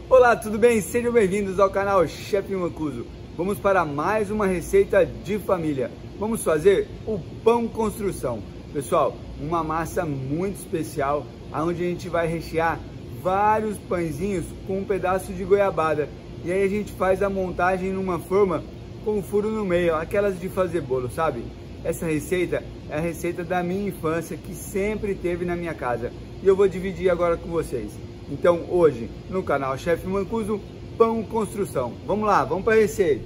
Olá, tudo bem? Sejam bem-vindos ao canal Chef Mancuso. Vamos para mais uma receita de família. Vamos fazer o pão construção. Pessoal, uma massa muito especial, onde a gente vai rechear vários pãezinhos com um pedaço de goiabada. E aí a gente faz a montagem numa forma com um furo no meio, aquelas de fazer bolo, sabe? Essa receita é a receita da minha infância, que sempre teve na minha casa. E eu vou dividir agora com vocês. Então hoje, no canal Chef Mancuso, pão construção. Vamos lá, vamos para a receita.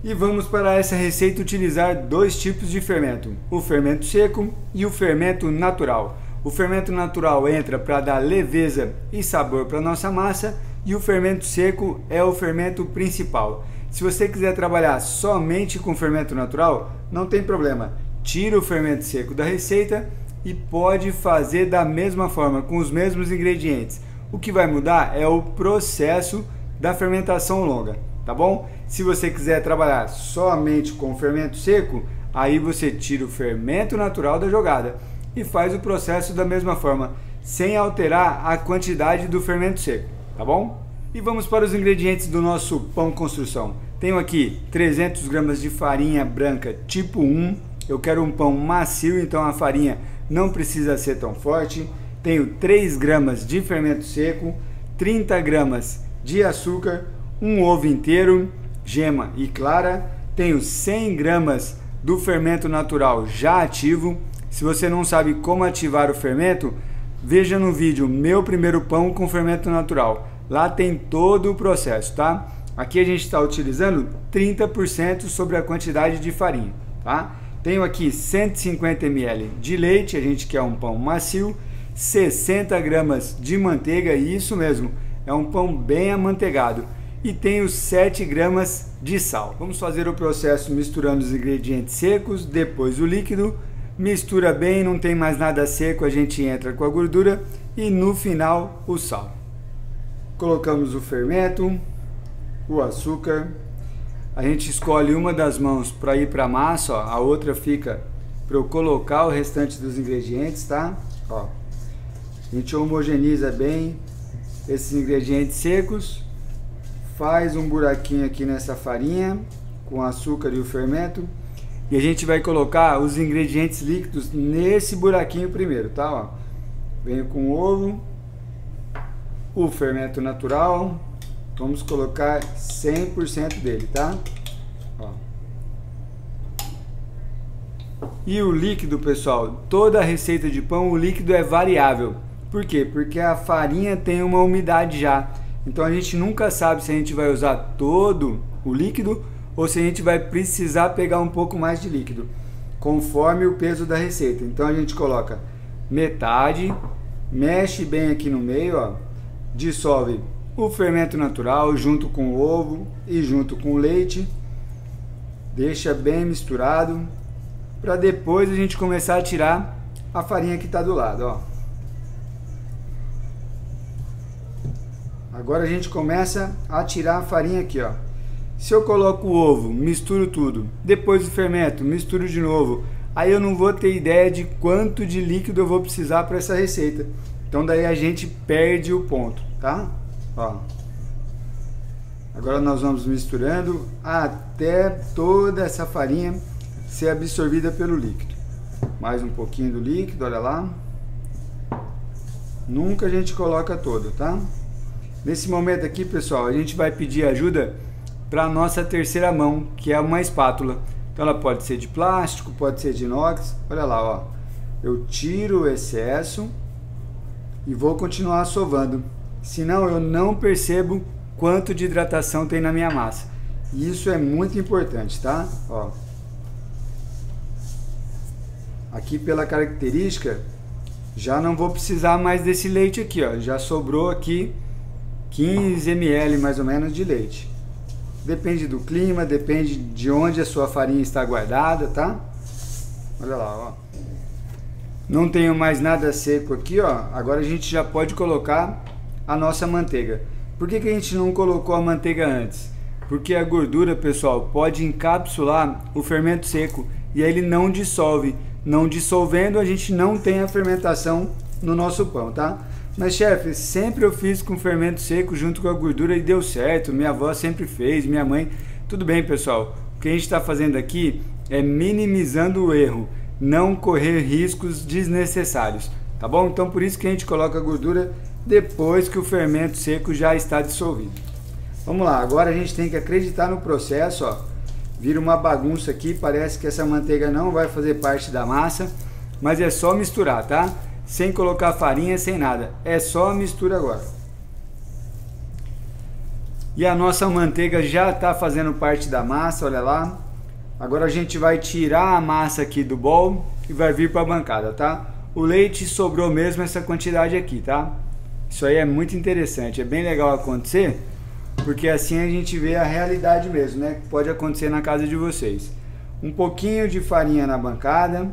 E vamos para essa receita utilizar dois tipos de fermento. O fermento seco e o fermento natural. O fermento natural entra para dar leveza e sabor para nossa massa. E o fermento seco é o fermento principal. Se você quiser trabalhar somente com fermento natural, não tem problema. Tira o fermento seco da receita e pode fazer da mesma forma, com os mesmos ingredientes. O que vai mudar é o processo da fermentação longa, tá bom? Se você quiser trabalhar somente com fermento seco, aí você tira o fermento natural da jogada e faz o processo da mesma forma, sem alterar a quantidade do fermento seco, tá bom? E vamos para os ingredientes do nosso pão construção. Tenho aqui 300 gramas de farinha branca tipo 1. Eu quero um pão macio, então a farinha não precisa ser tão forte. Tenho 3 gramas de fermento seco, 30 gramas de açúcar, um ovo inteiro, gema e clara. Tenho 100 gramas do fermento natural já ativo. Se você não sabe como ativar o fermento, veja no vídeo Meu Primeiro Pão com Fermento Natural. Lá tem todo o processo, tá? Aqui a gente está utilizando 30% sobre a quantidade de farinha, tá? Tenho aqui 150 ml de leite, a gente quer um pão macio, 60 gramas de manteiga, isso mesmo, é um pão bem amanteigado. E tenho 7 gramas de sal. Vamos fazer o processo misturando os ingredientes secos, depois o líquido. Mistura bem, não tem mais nada seco, a gente entra com a gordura e no final o sal. Colocamos o fermento, o açúcar. A gente escolhe uma das mãos para ir para a massa, ó, a outra fica para eu colocar o restante dos ingredientes, tá? Ó. A gente homogeneiza bem esses ingredientes secos, faz um buraquinho aqui nessa farinha com o açúcar e o fermento e a gente vai colocar os ingredientes líquidos nesse buraquinho primeiro, tá? Ó. Venho com o ovo, o fermento natural, vamos colocar 100% dele, tá? Ó. E o líquido, pessoal, toda a receita de pão, o líquido é variável. Por quê? Porque a farinha tem uma umidade já. Então a gente nunca sabe se a gente vai usar todo o líquido ou se a gente vai precisar pegar um pouco mais de líquido, conforme o peso da receita. Então a gente coloca metade, mexe bem aqui no meio, ó, dissolve o fermento natural junto com o ovo e junto com o leite, deixa bem misturado, para depois a gente começar a tirar a farinha que está do lado, ó. Agora a gente começa a tirar a farinha aqui, ó. Se eu coloco o ovo, misturo tudo, depois o fermento, misturo de novo, aí eu não vou ter ideia de quanto de líquido eu vou precisar para essa receita. Então daí a gente perde o ponto, tá? Ó. Agora nós vamos misturando até toda essa farinha ser absorvida pelo líquido. Mais um pouquinho do líquido, olha lá. Nunca a gente coloca todo, tá? Nesse momento aqui, pessoal, a gente vai pedir ajuda para a nossa terceira mão, que é uma espátula. Então ela pode ser de plástico, pode ser de inox. Olha lá, ó. Eu tiro o excesso e vou continuar sovando. Senão eu não percebo quanto de hidratação tem na minha massa. E isso é muito importante, tá? Ó. Aqui pela característica, já não vou precisar mais desse leite aqui, ó. Já sobrou aqui 15 ml mais ou menos de leite. Depende do clima, depende de onde a sua farinha está guardada, tá? Olha lá, ó. Não tenho mais nada seco aqui, ó. Agora a gente já pode colocar a nossa manteiga. Por que que a gente não colocou a manteiga antes? Porque a gordura, pessoal, pode encapsular o fermento seco e aí ele não dissolve. Não dissolvendo, a gente não tem a fermentação no nosso pão, tá? A Mas chefe, sempre eu fiz com fermento seco junto com a gordura e deu certo, minha avó sempre fez, minha mãe. Tudo bem, pessoal, o que a gente está fazendo aqui é minimizando o erro, não correr riscos desnecessários, tá bom? Então por isso que a gente coloca a gordura depois que o fermento seco já está dissolvido. Vamos lá, agora a gente tem que acreditar no processo, ó. Vira uma bagunça aqui, parece que essa manteiga não vai fazer parte da massa, mas é só misturar, tá? Sem colocar farinha, sem nada, é só mistura agora. E a nossa manteiga já está fazendo parte da massa, olha lá. Agora a gente vai tirar a massa aqui do bowl e vai vir para a bancada, tá? O leite sobrou mesmo essa quantidade aqui, tá? Isso aí é muito interessante, é bem legal acontecer, porque assim a gente vê a realidade mesmo, né? Que pode acontecer na casa de vocês. Um pouquinho de farinha na bancada,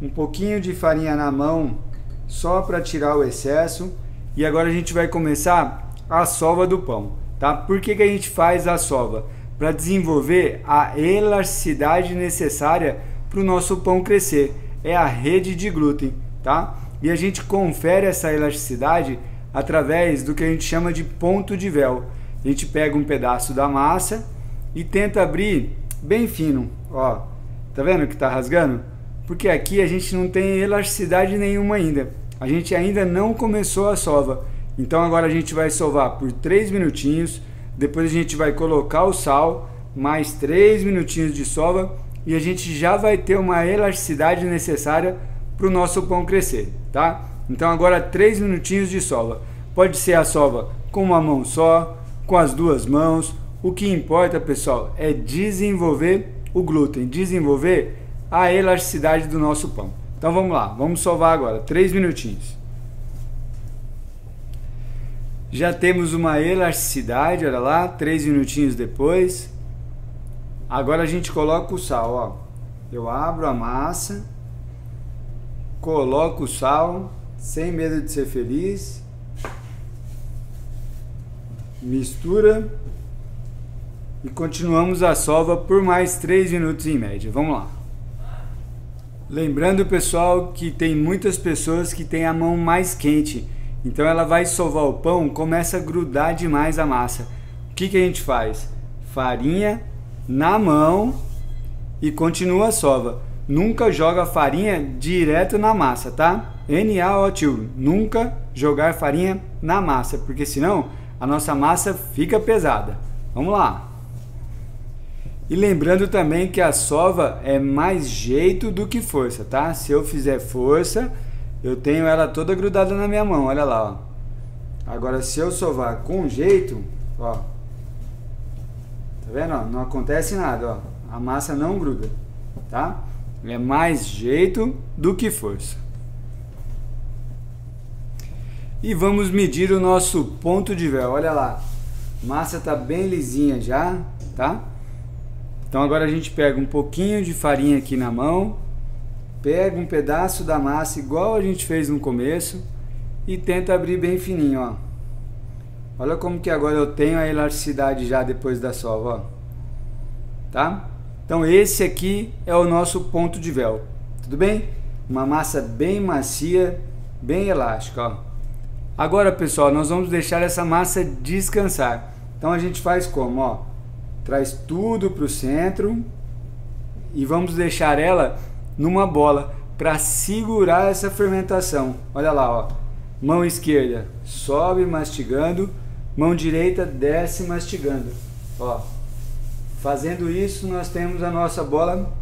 um pouquinho de farinha na mão, só para tirar o excesso. E agora a gente vai começar a sova do pão, tá? Por que a gente faz a sova? Para desenvolver a elasticidade necessária para o nosso pão crescer. É a rede de glúten, tá? E a gente confere essa elasticidade através do que a gente chama de ponto de véu. A gente pega um pedaço da massa e tenta abrir bem fino, ó. Tá vendo que tá rasgando? Porque aqui a gente não tem elasticidade nenhuma ainda. A gente ainda não começou a sova. Então agora a gente vai sovar por 3 minutinhos. Depois a gente vai colocar o sal, mais 3 minutinhos de sova e a gente já vai ter uma elasticidade necessária para o nosso pão crescer, tá? Então agora 3 minutinhos de sova. Pode ser a sova com uma mão só, com as duas mãos. O que importa, pessoal, é desenvolver o glúten, desenvolver a elasticidade do nosso pão. Então vamos lá, vamos sovar agora, 3 minutinhos. Já temos uma elasticidade, olha lá, 3 minutinhos depois. Agora a gente coloca o sal, ó. Eu abro a massa, coloco o sal, sem medo de ser feliz. Mistura. E continuamos a sova por mais 3 minutos em média. Vamos lá. Lembrando, pessoal, que tem muitas pessoas que têm a mão mais quente. Então ela vai sovar o pão, começa a grudar demais a massa. O que a gente faz? Farinha na mão e continua a sova. Nunca joga farinha direto na massa, tá? NaOH, nunca jogar farinha na massa, porque senão a nossa massa fica pesada. Vamos lá. E lembrando também que a sova é mais jeito do que força, tá? Se eu fizer força, eu tenho ela toda grudada na minha mão, olha lá, ó. Agora se eu sovar com jeito, ó, tá vendo? Ó, não acontece nada, ó. A massa não gruda, tá? É mais jeito do que força. E vamos medir o nosso ponto de véu, olha lá. A massa tá bem lisinha já, tá? Então agora a gente pega um pouquinho de farinha aqui na mão, pega um pedaço da massa igual a gente fez no começo e tenta abrir bem fininho, ó. Olha como que agora eu tenho a elasticidade já depois da sova, ó. Tá? Então esse aqui é o nosso ponto de véu, tudo bem? Uma massa bem macia, bem elástica, ó. Agora, pessoal, nós vamos deixar essa massa descansar. Então a gente faz como, ó? Traz tudo para o centro e vamos deixar ela numa bola para segurar essa fermentação. Olha lá, ó. Mão esquerda sobe mastigando, mão direita desce mastigando, ó. Fazendo isso nós temos a nossa bola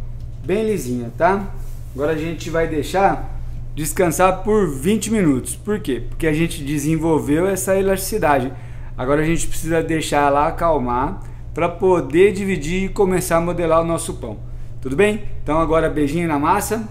bem lisinha, tá? Agora a gente vai deixar descansar por 20 minutos. Por quê? Porque a gente desenvolveu essa elasticidade. Agora a gente precisa deixar ela acalmar para poder dividir e começar a modelar o nosso pão. Tudo bem? Então agora beijinho na massa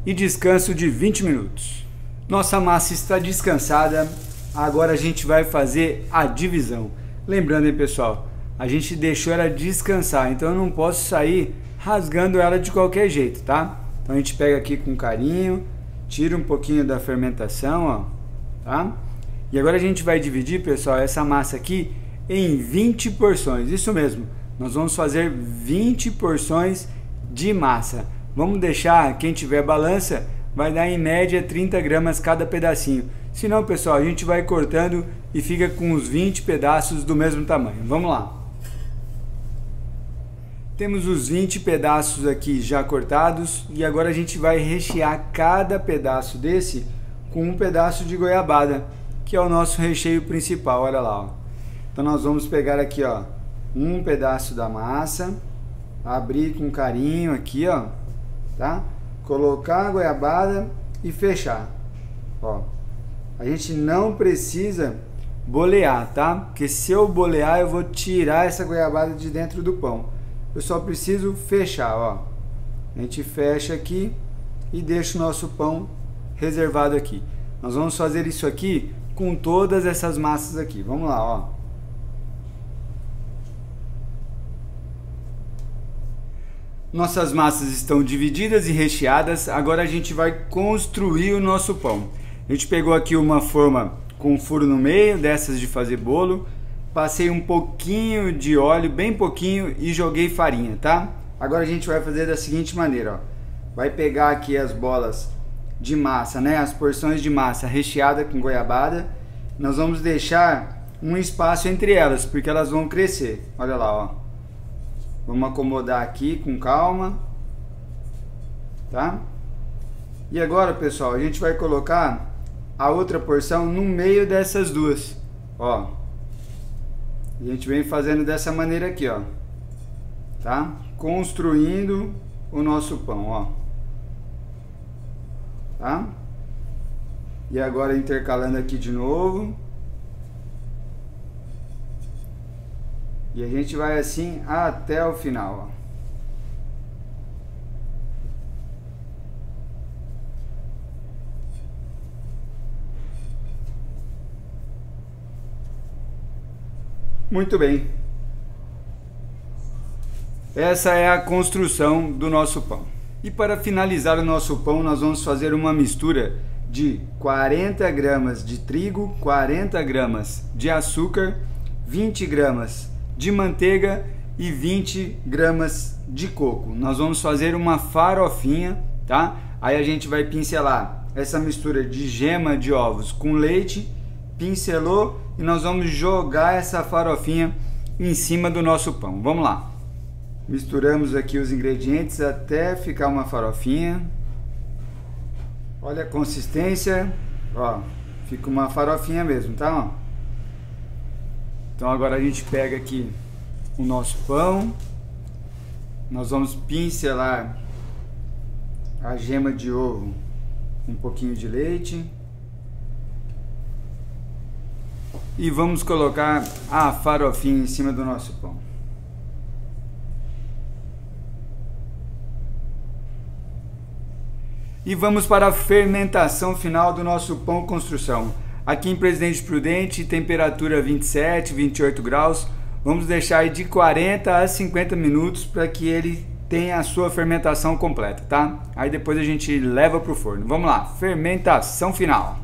e descanso de 20 minutos. Nossa massa está descansada, agora a gente vai fazer a divisão. Lembrando, hein, pessoal, a gente deixou ela descansar, então eu não posso sair rasgando ela de qualquer jeito, tá? Então a gente pega aqui com carinho, tira um pouquinho da fermentação, ó, tá? E agora a gente vai dividir, pessoal, essa massa aqui em 20 porções, isso mesmo, nós vamos fazer 20 porções de massa. Vamos deixar, quem tiver balança, vai dar em média 30 gramas cada pedacinho. Se não, pessoal, a gente vai cortando e fica com uns 20 pedaços do mesmo tamanho. Vamos lá. Temos os 20 pedaços aqui já cortados e agora a gente vai rechear cada pedaço desse com um pedaço de goiabada, que é o nosso recheio principal, olha lá, ó. Então nós vamos pegar aqui, ó, um pedaço da massa, abrir com carinho aqui, ó, tá? Colocar a goiabada e fechar, ó. A gente não precisa bolear, tá? Porque se eu bolear, eu vou tirar essa goiabada de dentro do pão. Eu só preciso fechar, ó. A gente fecha aqui e deixa o nosso pão reservado aqui. Nós vamos fazer isso aqui com todas essas massas aqui. Vamos lá, ó. Nossas massas estão divididas e recheadas. Agora a gente vai construir o nosso pão. A gente pegou aqui uma forma com furo no meio, dessas de fazer bolo. Passei um pouquinho de óleo, bem pouquinho, e joguei farinha, tá? Agora a gente vai fazer da seguinte maneira, ó. Vai pegar aqui as bolas de massa, né? As porções de massa recheada com goiabada. Nós vamos deixar um espaço entre elas, porque elas vão crescer. Olha lá, ó. Vamos acomodar aqui com calma, tá? E agora, pessoal, a gente vai colocar a outra porção no meio dessas duas, ó. A gente vem fazendo dessa maneira aqui, ó, tá? Construindo o nosso pão, ó, tá? E agora intercalando aqui de novo. E a gente vai assim até o final, ó. Muito bem. Essa é a construção do nosso pão. E para finalizar o nosso pão, nós vamos fazer uma mistura de 40 gramas de trigo, 40 gramas de açúcar, 20 gramas de manteiga e 20 gramas de coco. Nós vamos fazer uma farofinha, tá? Aí a gente vai pincelar essa mistura de gema de ovos com leite, pincelou, e nós vamos jogar essa farofinha em cima do nosso pão. Vamos lá. Misturamos aqui os ingredientes até ficar uma farofinha. Olha a consistência, ó, fica uma farofinha mesmo, tá? Ó. Então agora a gente pega aqui o nosso pão. Nós vamos pincelar a gema de ovo, um pouquinho de leite. E vamos colocar a farofinha em cima do nosso pão. E vamos para a fermentação final do nosso pão construção. Aqui em Presidente Prudente, temperatura 27, 28 graus. Vamos deixar aí de 40 a 50 minutos para que ele tenha a sua fermentação completa, tá? Aí depois a gente leva para o forno. Vamos lá, fermentação final.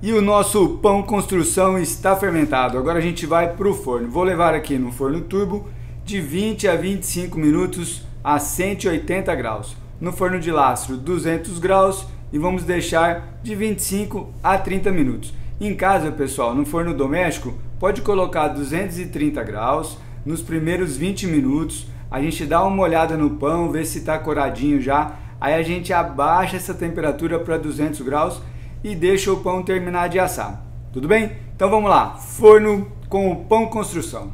E o nosso pão construção está fermentado. Agora a gente vai para o forno. Vou levar aqui no forno turbo de 20 a 25 minutos a 180 graus. No forno de lastro 200 graus e vamos deixar de 25 a 30 minutos. Em casa, pessoal, no forno doméstico, pode colocar 230 graus. Nos primeiros 20 minutos, a gente dá uma olhada no pão, vê se está coradinho já. Aí a gente abaixa essa temperatura para 200 graus e deixa o pão terminar de assar. Tudo bem? Então vamos lá, forno com o pão construção.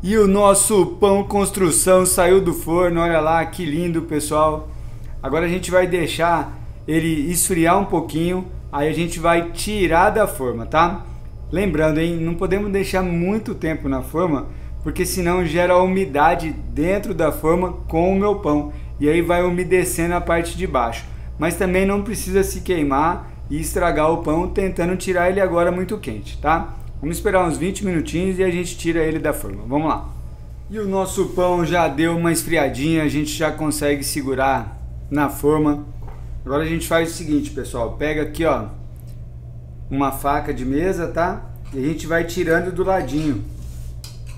E o nosso pão construção saiu do forno, olha lá que lindo, pessoal. Agora a gente vai deixar ele esfriar um pouquinho, aí a gente vai tirar da forma, tá? Lembrando, hein, não podemos deixar muito tempo na forma, porque senão gera umidade dentro da forma com o meu pão. E aí vai umedecendo a parte de baixo. Mas também não precisa se queimar e estragar o pão tentando tirar ele agora muito quente, tá? Vamos esperar uns 20 minutinhos e a gente tira ele da forma. Vamos lá. E o nosso pão já deu uma esfriadinha, a gente já consegue segurar na forma. Agora a gente faz o seguinte, pessoal. Pega aqui, ó, uma faca de mesa, tá? E a gente vai tirando do ladinho.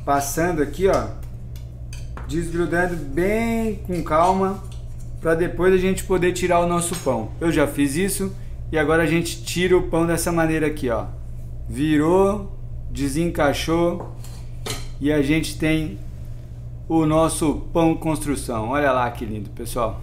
Passando aqui, ó, desgrudando bem com calma, para depois a gente poder tirar o nosso pão. Eu já fiz isso e agora a gente tira o pão dessa maneira aqui, ó. Virou, desencaixou e a gente tem o nosso pão construção. Olha lá que lindo, pessoal.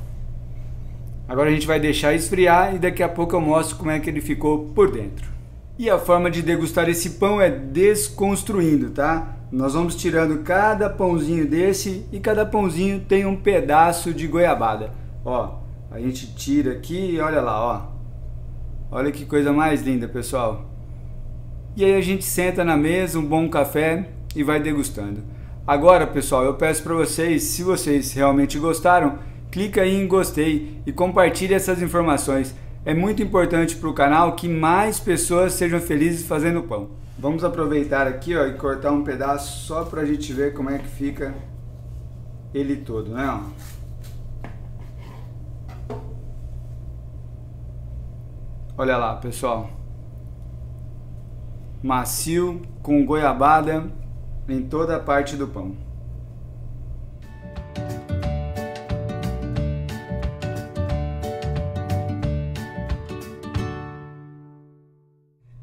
Agora a gente vai deixar esfriar e daqui a pouco eu mostro como é que ele ficou por dentro. E a forma de degustar esse pão é desconstruindo, tá? Nós vamos tirando cada pãozinho desse e cada pãozinho tem um pedaço de goiabada. Ó, a gente tira aqui e olha lá, ó. Olha que coisa mais linda, pessoal. E aí a gente senta na mesa, um bom café e vai degustando. Agora, pessoal, eu peço para vocês, se vocês realmente gostaram, clica aí em gostei e compartilhe essas informações. É muito importante para o canal que mais pessoas sejam felizes fazendo pão. Vamos aproveitar aqui, ó, e cortar um pedaço só para a gente ver como é que fica ele todo, né? Ó. Olha lá, pessoal. Macio, com goiabada em toda a parte do pão.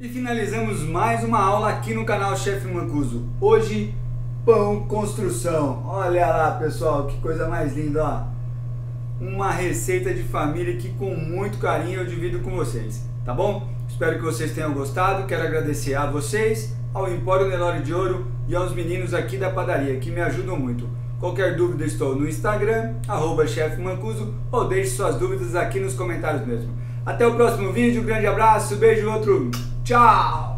E finalizamos mais uma aula aqui no canal Chefe Mancuso. Hoje, pão construção. Olha lá, pessoal, que coisa mais linda, ó. Uma receita de família que com muito carinho eu divido com vocês, tá bom? Espero que vocês tenham gostado. Quero agradecer a vocês, ao Empório Nelore de Ouro e aos meninos aqui da padaria que me ajudam muito. Qualquer dúvida estou no Instagram, @Chefe Mancuso, ou deixe suas dúvidas aqui nos comentários mesmo. Até o próximo vídeo, grande abraço, beijo, outro, tchau!